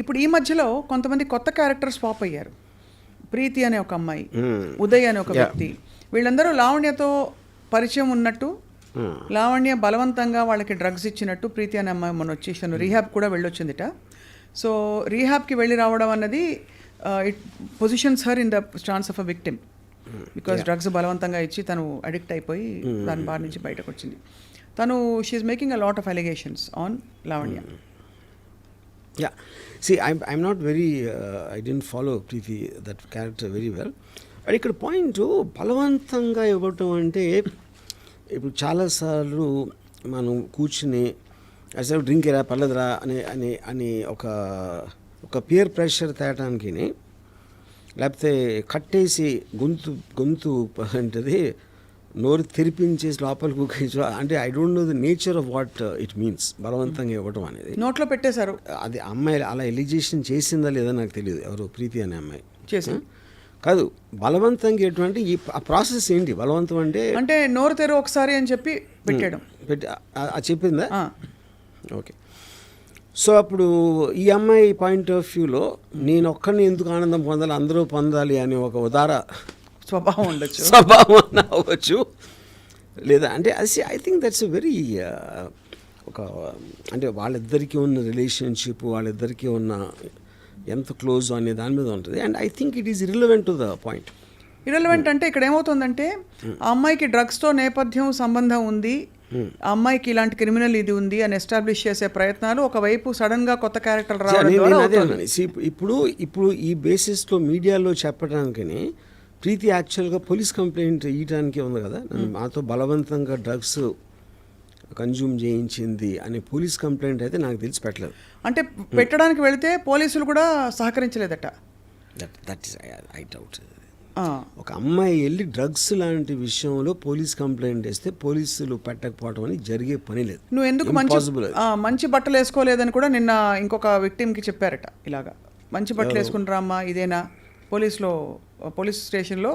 ఇప్పుడు ఈ మధ్యలో కొంతమంది కొత్త క్యారెక్టర్స్ పాప్ అయ్యారు. ప్రీతి అనే ఒక అమ్మాయి, ఉదయ్ అనే ఒక వ్యక్తి, వీళ్ళందరూ లావణ్యతో పరిచయం ఉన్నట్టు, లావణ్య బలవంతంగా వాళ్ళకి డ్రగ్స్ ఇచ్చినట్టు ప్రీతి అనే అమ్మాయి మొన్న వచ్చేసాను రీహాబ్ కూడా వెళ్ళొచ్చిందిట. సో రీహాబ్కి వెళ్ళి రావడం అన్నది it positions her in the stance of a victim, because drugs బలవంతంగా ఇచ్చి తను అడిక్ట్ అయిపోయి దాని బారి నుంచి బయటకు వచ్చింది. తను she is making a lot of allegations on Lavanya. Yeah, see, I'm not very, I didn't follow Preeti, that character very well. But ఇక్కడ పాయింట్ బలవంతంగా ఇవ్వటం అంటే, ఇప్పుడు చాలాసార్లు మనం కూర్చుని అసలు డ్రింక్ ఎలా పర్లేదురా అని అని అని ఒక పియర్ ప్రెషర్ తేయటానికి, లేకపోతే కట్టేసి గొంతు అంటది నోరు తెరిపించేసి లోపలికి కూర్చో అంటే, I don't know the nature of what it means బలవంతంగా ఇవ్వటం అనేది. నోట్లో పెట్టేశారు. అది అమ్మాయి అలా ఎలిగేషన్ చేసిందా లేదా నాకు తెలియదు, ఎవరు ప్రీతి అనే అమ్మాయి చేసి కాదు. బలవంతంగా ఎటువంటి ఆ ప్రాసెస్ ఏంటి? బలవంతం అంటే నోరు తెరు ఒకసారి అని చెప్పి పెట్టాడు. పెట్టి అది చెప్పిందా? ఓకే. సో అప్పుడు ఈ అమ్మాయి పాయింట్ ఆఫ్ వ్యూలో నేను ఒక్కడిని ఎందుకు ఆనందం పొందాలి, అందరూ పొందాలి అని ఒక ఉదార స్వభావం ఉండొచ్చు, స్వభావం అవ్వచ్చు. లేదా అంటే అది ఐ థింక్ దట్స్ వెరీ ఒక అంటే వాళ్ళిద్దరికీ ఉన్న రిలేషన్షిప్, వాళ్ళిద్దరికీ ఉన్న ఎంత క్లోజ్ అనే దాని మీద ఉంటుంది. And I think it is irrelevant to the point. Irrelevant అంటే ఇక్కడ ఏమవుతుందంటే, ఆ అమ్మాయికి డ్రగ్స్తో నేపథ్యం సంబంధం ఉంది, ఆ అమ్మాయికి ఇలాంటి క్రిమినల్ ఇది ఉంది అని ఎస్టాబ్లిష్ చేసే ప్రయత్నాలు ఒకవైపు సడన్గా కొత్త క్యారెక్టర్ రావడం. ఇప్పుడు ఈ బేసిస్లో మీడియాలో చెప్పడానికని ప్రీతి యాక్చువల్గా పోలీస్ కంప్లైంట్ ఇవ్వడానికి ఉంది కదా, మాతో బలవంతంగా డ్రగ్స్ కన్జ్యూమ్ చేయించింది అనే పోలీస్ కంప్లైంట్ అయితే నాకు తెలిసి పెట్టలేదు. అంటే పెట్టడానికి వెళితే పోలీసులు కూడా సహకరించలేదట. That is I doubt. ఒక అమ్మాయి వెళ్ళి డ్రగ్స్ లాంటి విషయంలో పోలీస్ కంప్లైంట్ వేస్తే పోలీసులు పెట్టకపోవడం అని జరిగే పని లేదు. నువ్వు ఎందుకు మంచి బట్టలు వేసుకోలేదని కూడా నిన్న ఇంకొక విక్టిమ్కి చెప్పారట. ఇలాగా మంచి బట్టలు వేసుకుంటారా అమ్మా ఇదేనా, పోలీస్ స్టేషన్లో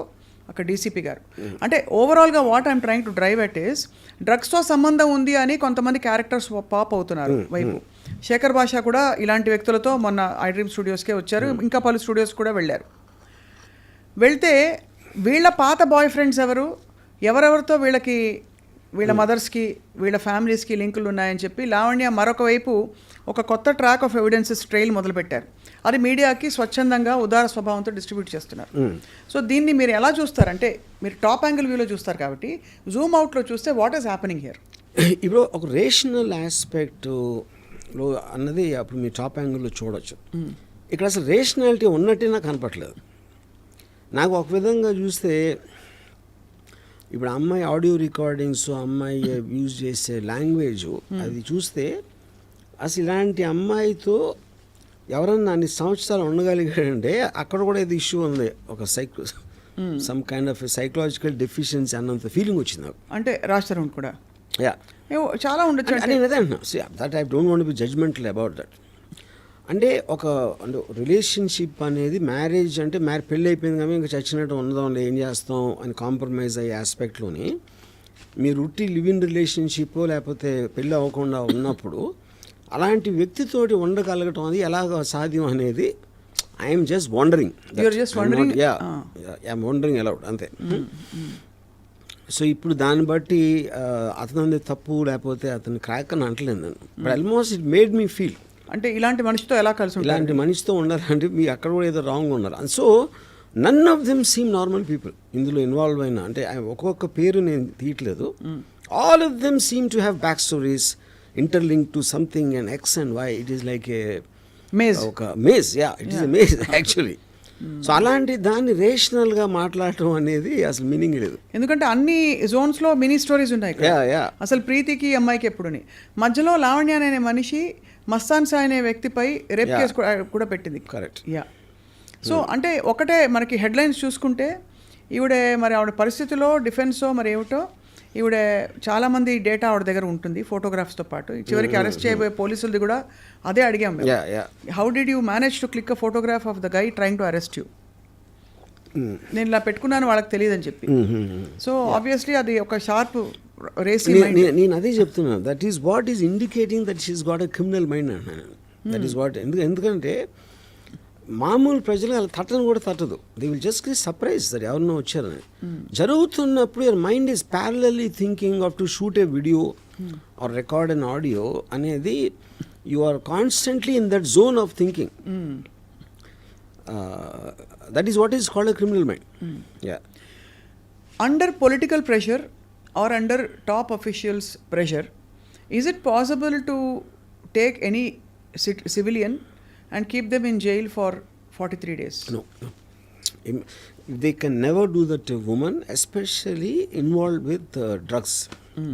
అక్కడ డీసీపీ గారు. అంటే ఓవరాల్గా what I am trying to drive at is, డ్రగ్స్తో సంబంధం ఉంది అని కొంతమంది క్యారెక్టర్స్ పాప్ అవుతున్నారు వైపు. శేఖర్ భాషా కూడా ఇలాంటి వ్యక్తులతో మొన్న ఐ డ్రీమ్ స్టూడియోస్కే వచ్చారు, ఇంకా పలు స్టూడియోస్ కూడా వెళ్ళారు. వెళ్తే వీళ్ళ పాత బాయ్ ఫ్రెండ్స్ ఎవరెవరితో వీళ్ళ మదర్స్కి వీళ్ళ ఫ్యామిలీస్కి లింకులు ఉన్నాయని చెప్పి లావణ్య మరొక వైపు ఒక కొత్త ట్రాక్ ఆఫ్ ఎవిడెన్సెస్ ట్రైల్ మొదలుపెట్టారు. అది మీడియాకి స్వచ్ఛందంగా ఉదార స్వభావంతో డిస్ట్రిబ్యూట్ చేస్తున్నారు. సో దీన్ని మీరు ఎలా చూస్తారు అంటే, మీరు టాప్ యాంగిల్ వ్యూలో చూస్తారు కాబట్టి జూమ్ అవుట్లో చూస్తే వాట్ ఈస్ హ్యాపెనింగ్ హియర్? ఇప్పుడు ఒక రేషనల్ ఆస్పెక్ట్లో అన్నది అప్పుడు మీ టాప్ యాంగిల్లో చూడొచ్చు. ఇక్కడ అసలు రేషనాలిటీ ఉన్నట్టే నాకు కనపట్లేదు. నాకు ఒక విధంగా చూస్తే ఇప్పుడు అమ్మాయి ఆడియో రికార్డింగ్స్, అమ్మాయి యూజ్ చేసే లాంగ్వేజ్ అది చూస్తే అసలు ఇలాంటి అమ్మాయితో ఎవరన్నా అన్ని సంవత్సరాలు ఉండగలిగాడంటే అక్కడ కూడా ఇది ఇష్యూ ఉంది, ఒక some kind of psychological deficiency అన్నంత ఫీలింగ్ వచ్చింది నాకు. అంటే రాష్ట్రం కూడా చాలా ఉండొచ్చు. నేను అదే అంటున్నా, that I don't want be judgemental about that. అంటే రిలేషన్షిప్ అనేది మ్యారేజ్ అంటే పెళ్ళి అయిపోయింది కానీ ఇంకా చచ్చినట్టు ఉండదాం, ఏం చేస్తాం అని కాంప్రమైజ్ అయ్యే ఆస్పెక్ట్లోని మీరు ఉట్టి లివ్ ఇన్ రిలేషన్షిప్ లేకపోతే పెళ్ళి అవ్వకుండా ఉన్నప్పుడు అలాంటి వ్యక్తితోటి ఉండగలగటం అది ఎలాగ సాధ్యం అనేది I'm just wondering. I'm wondering allowed అంతే. సో ఇప్పుడు దాన్ని బట్టి అతని తప్పు లేకపోతే అతని క్రాక్ అని అంటలేదు నేను, but almost it made me feel అంటే ఇలాంటి మనిషితో ఎలా కలిసి ఇలాంటి మనిషితో ఉండాలంటే మీ అక్కడ కూడా ఏదో రాంగ్ ఉన్నారు. So none of them seem normal people ఇందులో ఇన్వాల్వ్ అయినా. అంటే ఒక్కొక్క పేరు నేను తీయట్లేదు, all of them seem to have back stories interlink to something and X and Y. It is like a maze, ఒక maze. It is a maze actually. So అలాంటి దాన్ని రేషనల్గా మాట్లాడటం అనేది అసలు మీనింగ్ లేదు. ఎందుకంటే అన్ని జోన్స్లో మినీ స్టోరీస్ ఉన్నాయి. అసలు ప్రీతికి అమ్మాయికి ఎప్పుడుని మధ్యలో లావణ్య అనే మనిషి మస్తాన్ సాయ్ అనే వ్యక్తిపై రేప్ కేసు కూడా పెట్టింది. కరెక్ట్. సో అంటే ఒకటే మనకి హెడ్లైన్స్ చూసుకుంటే మరి ఆవిడ పరిస్థితిలో డిఫెన్సో మరి ఏమిటో, ఈవిడ చాలామంది డేటా ఆవిడ దగ్గర ఉంటుంది ఫోటోగ్రాఫ్స్తో పాటు. చివరికి అరెస్ట్ చేయబోయే పోలీసులది కూడా అదే అడిగాం, how did you manage to click a photograph of the guy trying to arrest you. నేను ఇలా పెట్టుకున్నాను వాళ్ళకి తెలియదని చెప్పి. సో ఆబ్వియస్లీ అది ఒక షార్ప్ నేను అదే చెప్తున్నాను, that is what is indicating that she's got a criminal mind అంటున్నాను. That is what. ఎందుకంటే మామూలు ప్రజలు అలా తట్టను కూడా తట్టదు. They will just get surprise that ఎవరినో వచ్చారని. జరుగుతున్నప్పుడు your mind is parallelly thinking of to shoot a video or record an audio అనేది you are constantly in that zone of thinking. That is what is called a criminal mind. Yeah. Under political pressure or under top officials' pressure, is it possible to take any civilian and keep them in jail for 43 days? No. They can never do that to a woman, especially involved with drugs.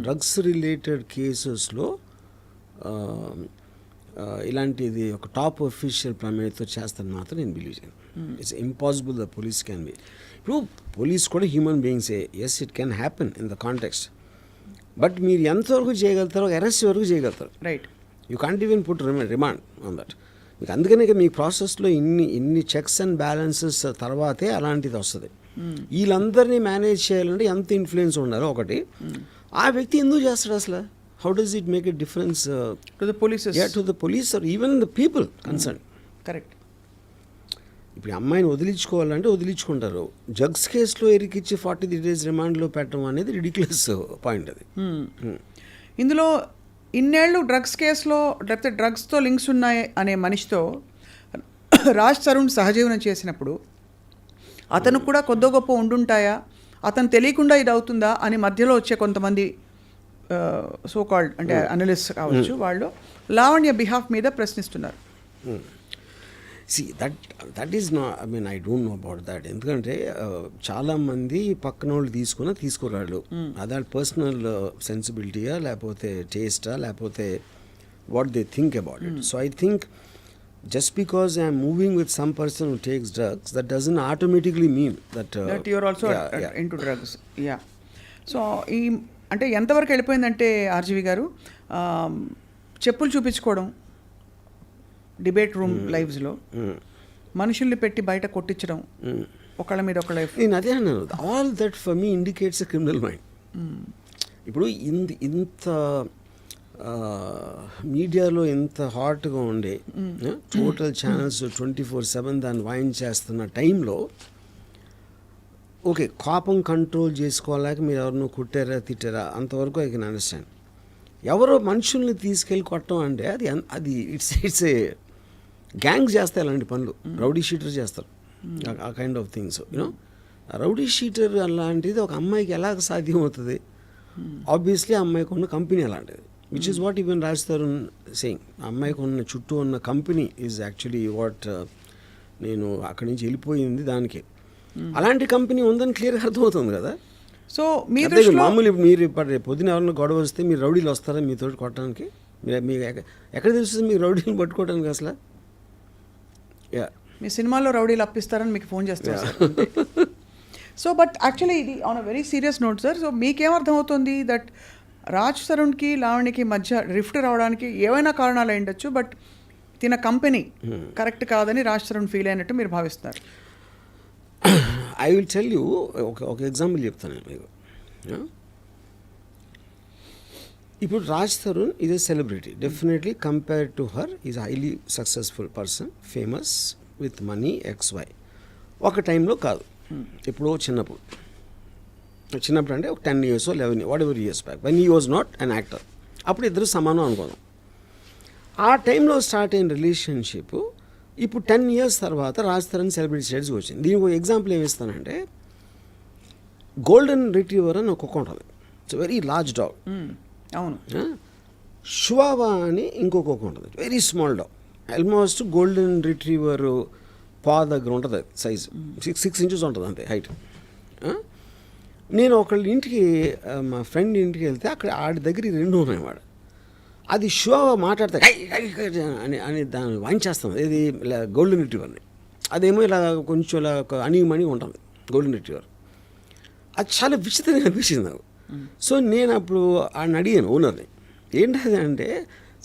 Drugs related cases లో ఇలాంటిది ఒక top official ప్రమేయంతో చేస్తాను మాత్రం నేను believe చేయను. It's impossible the police can be. ఇప్పుడు police కూడా human బీయింగ్సే. Yes, it can happen in the context. But మీరు ఎంతవరకు చేయగలుగుతారో అరెస్ట్ వరకు చేయగలుగుతారు. Right. You can't even put remand on that. మీకు అందుకనే మీ ప్రాసెస్లో ఇన్ని చెక్స్ అండ్ బ్యాలెన్సెస్ తర్వాతే అలాంటిది వస్తుంది. వీళ్ళందరినీ మేనేజ్ చేయాలంటే ఎంత ఇన్ఫ్లుయెన్స్ ఉండాలో ఒకటి. ఆ వ్యక్తి ఎందుకు చేస్తాడు అసలు? How does it make a difference to the police? To the police or even the people concern. Correct. ఇప్పుడు అమ్మాయిని వదిలించుకోవాలంటే వదిలించుకుంటారు. డ్రగ్స్ కేసులో ఇరికిచ్చి 43 days రిమాండ్లో పెట్టడం అనేది రిడిక్యులస్ పాయింట్ అది. ఇందులో ఇన్నేళ్ళు డ్రగ్స్ కేసులో లేకపోతే డ్రగ్స్తో లింక్స్ ఉన్నాయి అనే మనిషితో రాజ్ తరుణ్ సహజీవనం చేసినప్పుడు అతను కూడా కొద్ది గొప్ప ఉండుంటాయా, అతను తెలియకుండా ఇది అవుతుందా అని మధ్యలో వచ్చే కొంతమంది సో కాల్డ్ అంటే అనలిస్ట్ కావచ్చు, వాళ్ళు లావణ్య బిహాఫ్ మీద ప్రశ్నిస్తున్నారు. See, that is not, I mean, I don't know about that. ఎందుకంటే చాలామంది పక్కన వాళ్ళు తీసుకురాళ్ళు. అదే పర్సనల్ సెన్సిబిలిటీయా లేకపోతే టేస్టా లేకపోతే what they think about it. So I think just because I am moving with some person who takes drugs, that doesn't automatically mean that you are also into drugs. Yeah. So ఈ అంటే ఎంతవరకు వెళ్ళిపోయిందంటే RGV గారు, చెప్పులు చూపించుకోవడం debate room లైవ్స్లో, మనుషుల్ని పెట్టి బయట కొట్టించడం, ఒకళ్ళ మీద ఒకళ్ళ. నేను అదే అన్నాను, all that for me indicates a criminal mind. ఇప్పుడు ఇంత మీడియాలో ఎంత హాట్గా ఉండే టోటల్ ఛానల్స్ 24/7 దాన్ని వాయించేస్తున్న టైంలో ఓకే, కోపం కంట్రోల్ చేసుకోలేక మీరు ఎవరినో కుట్టారా తిట్టారా అంతవరకు ఐ కెన్ అండర్స్టాండ్. ఎవరో మనుషుల్ని తీసుకెళ్ళి కొట్టడం అంటే అది ఇట్స్ ఏ గ్యాంగ్స్ చేస్తాయి అలాంటి పనులు. రౌడీ షీటర్ చేస్తారు ఆ kind of things. You know, rowdy sheeter అలాంటిది ఒక అమ్మాయికి ఎలా సాధ్యం అవుతుంది? ఆబ్వియస్లీ ఆ అమ్మాయికి ఉన్న కంపెనీ అలాంటిది, which is what even Raj Tarun saying. ఆ అమ్మాయికి ఉన్న చుట్టూ ఉన్న కంపెనీ ఈజ్ యాక్చువల్లీ వాట్ నేను అక్కడి నుంచి వెళ్ళిపోయింది దానికి. అలాంటి కంపెనీ ఉందని క్లియర్గా అర్థమవుతుంది కదా. సో మామూలు మీరు పొద్దున ఎవరైనా గొడవ వస్తే మీరు రౌడీలు వస్తారా మీతో కొట్టడానికి? మీకు ఎక్కడ తెలుస్తుంది మీకు రౌడీలు పట్టుకోవడానికి అసలు? మీ సినిమాలో రౌడీలు అప్పిస్తారని మీకు ఫోన్ చేస్తారు. సో బట్ యాక్చువల్లీ ఇది on a very serious note sir. So మీకేమర్థమవుతుంది దట్ రాజ్ తరుణ్కి లావణ్యకి మధ్య రిఫ్ట్ రావడానికి ఏవైనా కారణాలు అయి ఉండొచ్చు, బట్ తిన కంపెనీ కరెక్ట్ కాదని రాజ్ తరుణ్ ఫీల్ అయినట్టు మీరు భావిస్తున్నారు? ఐ విల్ టెల్ యూ ఒక ఎగ్జాంపుల్ చెప్తాను మీకు. ఇప్పుడు Raj Tarun is a celebrity, definitely compared to her is highly successful person, famous with money XY. ఒక టైంలో కాదు, ఎప్పుడో చిన్నప్పుడు అంటే ఒక 10 years 11 what ever years back when he was not an actor, అప్పుడు ఇద్దరు సమానం అనుకోదాం. ఆ టైంలో స్టార్ట్ అయిన రిలేషన్షిప్ ఇప్పుడు 10 years తర్వాత రాజ్ తరుణ్ సెలబ్రిటీ స్టేటస్కి వచ్చింది. దీనికి ఒక ఎగ్జాంపుల్ ఏమి ఇస్తానంటే, గోల్డెన్ రిట్రీవర్ అని ఒక కుక్క ఉంటుంది, ఇట్స్ వెరీ లార్జ్ డాగ్. అవును. షువావా అని ఇంకొక కుక్క ఉంటుంది, very small dog, almost golden retriever పా దగ్గర ఉంటుంది సైజు, 6 inches ఉంటుంది అంతే హైట్. నేను ఒకళ్ళ ఇంటికి, మా ఫ్రెండ్ ఇంటికి వెళ్తే అక్కడ ఆడి దగ్గర 2 ఉన్నాయి. వాడు అది షువావా మాట్లాడితే అని దాన్ని వాయించేస్తుంది. ఇది ఇలా గోల్డెన్ రిట్రీవర్ని, అదేమో ఇలా కొంచెం ఇలా అణిగిమణి ఉంటుంది గోల్డెన్ రిట్రీవర్. అది చాలా విచిత్రంగా అనిపించింది నాకు. సో నేను అప్పుడు ఆయన అడిగాను ఓనర్ని, ఏంటది అంటే,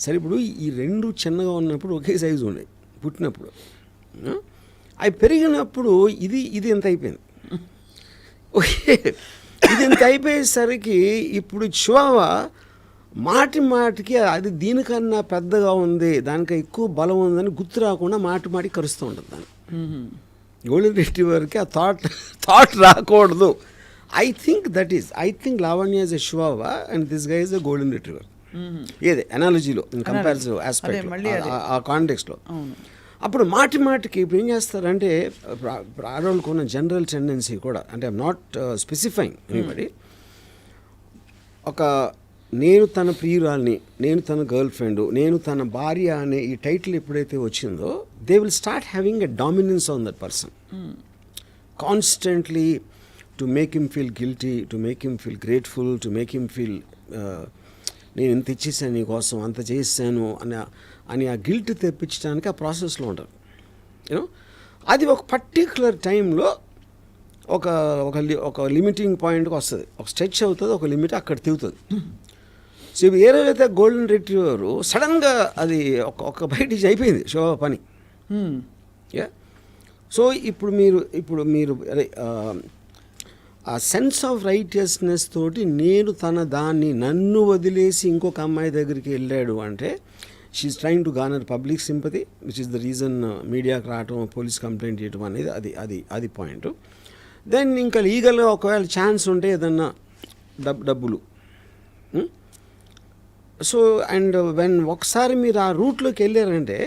సరే ఇప్పుడు ఈ 2 చిన్నగా ఉన్నప్పుడు ఒకే సైజు ఉన్నాయి పుట్టినప్పుడు, అవి పెరిగినప్పుడు ఇది ఎంత అయిపోయింది, ఓకే ఇది ఎంత అయిపోయేసరికి ఇప్పుడు చివావా మాటి మాటికి అది దీనికన్నా పెద్దగా ఉంది, దానికి ఎక్కువ బలం ఉందని గుర్తు రాకుండా మాటి మాటికి కరుస్తూ ఉంటుంది దాన్ని. గోల్డెన్ రిట్రీవర్కి ఆ థాట్ రాకూడదు. I think Lavanya is a chihuahua and this guy is a golden retriever. ఏదే అనాలజీలో ఇన్ కంపారిటివ్ ఆస్పెక్ట్ ఆ కాంటెక్స్లో. అప్పుడు మాటి మాటికి ఇప్పుడు ఏం చేస్తారంటే ఆడవాళ్ళకు ఉన్న జనరల్ టెండెన్సీ కూడా, అంటే ఐఎమ్ నాట్ స్పెసిఫైయింగ్ ఎనీబడి, ఒక నేను తన ప్రియురాల్ని, నేను తన గర్ల్ ఫ్రెండ్, నేను తన భార్య అనే ఈ టైటిల్ ఎప్పుడైతే వచ్చిందో they will start having a dominance on that person constantly to make him feel guilty, to make him feel grateful, to make him feel నేను ఇంత ఇచ్చేసాను నీకోసం, అంత చేసాను అని ఆ గిల్ట్ తెప్పించడానికి ఆ ప్రాసెస్లో ఉంటారు. యూనో అది ఒక పర్టిక్యులర్ టైంలో ఒక లిమిటింగ్ పాయింట్కి వస్తుంది, ఒక స్ట్రెచ్ అవుతుంది, ఒక లిమిట్ అక్కడ తిరుగుతుంది. సో ఏ రోజైతే గోల్డెన్ రిట్రీవర్ సడన్గా అది ఒక బయటికి అయిపోయింది షో పని. సో ఇప్పుడు మీరు అదే ఆ సెన్స్ ఆఫ్ రైటియస్నెస్ తోటి నన్ను వదిలేసి ఇంకొక అమ్మాయి దగ్గరికి వెళ్ళాడు అంటే she's trying to garner public sympathy, which is the reason మీడియాకి రావటం, పోలీస్ కంప్లైంట్ చేయటం అనేది అది పాయింట్. దెన్ ఇంకా లీగల్గా ఒకవేళ ఛాన్స్ ఉంటే ఏదన్నా డబ్బులు. సో అండ్ ఒకసారి మీరు ఆ రూట్లోకి వెళ్ళారంటే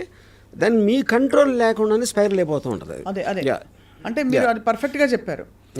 దెన్ మీ కంట్రోల్ లేకుండానే స్పైరల్ అయిపోతూ ఉంటుంది. అదే అంటే మీరు అది పర్ఫెక్ట్గా చెప్పారు.